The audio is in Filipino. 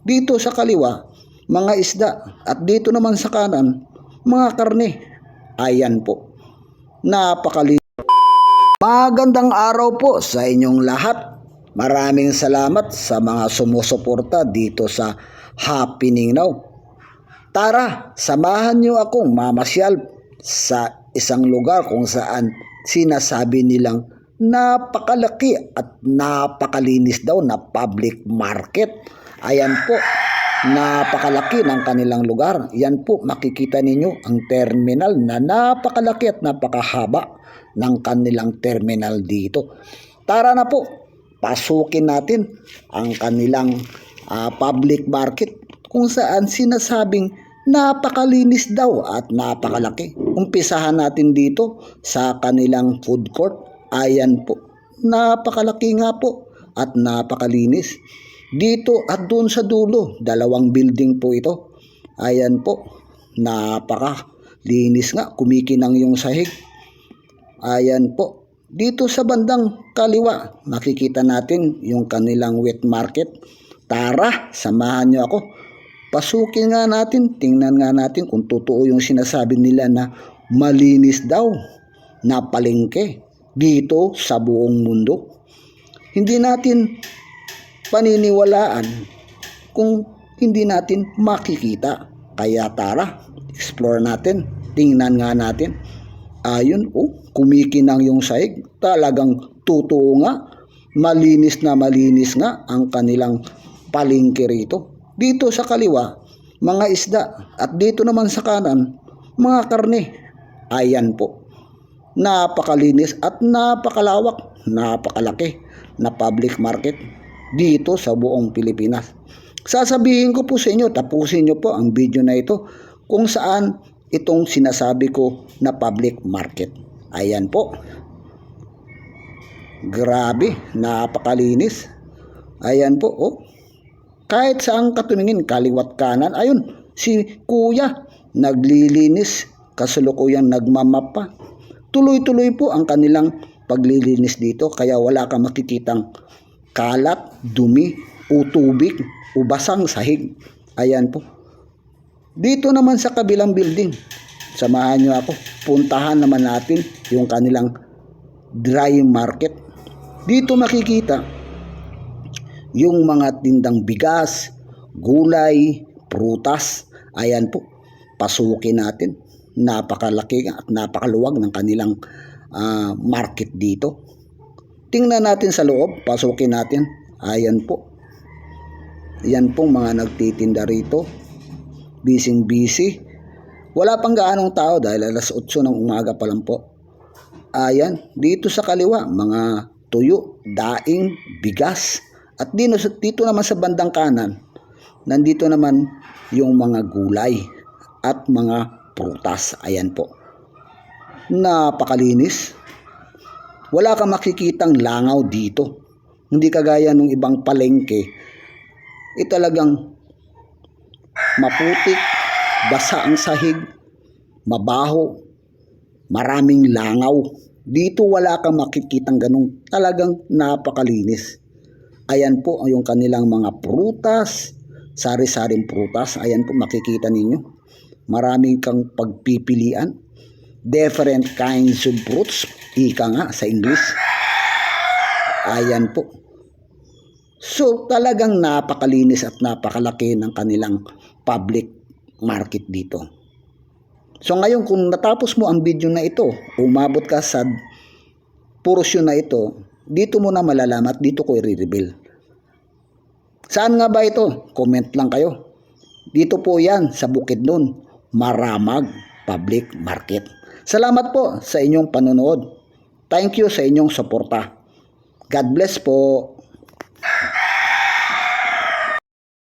Dito sa kaliwa, mga isda. At dito naman sa kanan, mga karne. Ayan po. Napakalinis. Magandang araw po sa inyong lahat. Maraming salamat sa mga sumusuporta dito sa Happening Now. Tara, samahan niyo akong mamasyal sa isang lugar kung saan sinasabi nilang napakalaki at napakalinis daw na public market. Ayan po, napakalaki ng kanilang lugar. Yan po, makikita ninyo ang terminal na napakalaki at napakahaba ng kanilang terminal dito. Tara na po, pasukin natin ang kanilang public market kung saan sinasabing napakalinis daw at napakalaki. Umpisahan natin dito sa kanilang food court. Ayan po, napakalaki nga po at napakalinis. Dito at doon sa dulo, dalawang building po ito. Ayan po, napakalinis nga, kumikinang yung sahig. Ayan po, dito sa bandang kaliwa, makikita natin yung kanilang wet market. Tara, samahan nyo ako. Pasukin nga natin, tingnan nga natin kung totoo yung sinasabi nila na malinis daw na palengke dito sa buong mundo. Hindi natin paniniwalaan kung hindi natin makikita. Kaya tara, explore natin, tingnan nga natin. Ayun, kumikinang yung sahig. Talagang totoo nga, malinis na malinis nga ang kanilang palengke rito. Dito sa kaliwa, mga isda. At dito naman sa kanan, mga karne. Ayan po, napakalinis at napakalawak, napakalaki na public market dito sa buong Pilipinas. Sasabihin ko po sa inyo, tapusin nyo po ang video na ito kung saan itong sinasabi ko na public market. Ayan po, grabe, napakalinis. Ayan po, kahit saan katumingin, kaliwat kanan. Ayun, si kuya naglilinis, kasalukuyang nagmamapa. Tuloy-tuloy po ang kanilang paglilinis dito, kaya wala kang makikitang kalat, dumi, o tubig, o basang sahig. Ayan po. Dito naman sa kabilang building, samahan nyo ako, puntahan naman natin yung kanilang dry market. Dito makikita yung mga tindang bigas, gulay, prutas. Ayan po, pasukin natin. Napakalaki at napakaluwag ng kanilang market dito. Tingnan natin sa loob, pasukin natin. Ayan po. Yan pong mga nagtitinda rito. Busy. Wala pang gaanong tao dahil alas 8 ng umaga pa lang po. Ayan, dito sa kaliwa, mga tuyo, daing, bigas. At dito naman sa bandang kanan, nandito naman yung mga gulay at mga prutas. Ayan po. Napakalinis. Wala kang makikitang langaw dito. Hindi kagaya ng ibang palengke. Talagang maputik, basa ang sahig, mabaho, maraming langaw. Dito wala kang makikitang ganun. Talagang napakalinis. Ayan po yung kanilang mga prutas, sari-saring prutas. Ayan po, makikita ninyo. Maraming kang pagpipilian. Different kinds of fruits. Ika nga sa English. Ayan po. So, talagang napakalinis at napakalaki ng kanilang public market dito. So, ngayon kung natapos mo ang video na ito, umabot ka sa portion na ito, dito mo na malalaman at dito ko i-reveal. Saan nga ba ito? Comment lang kayo. Dito po yan sa Bukidnon, Maramag Public Market. Salamat po sa inyong panonood. Thank you sa inyong suporta. God bless po.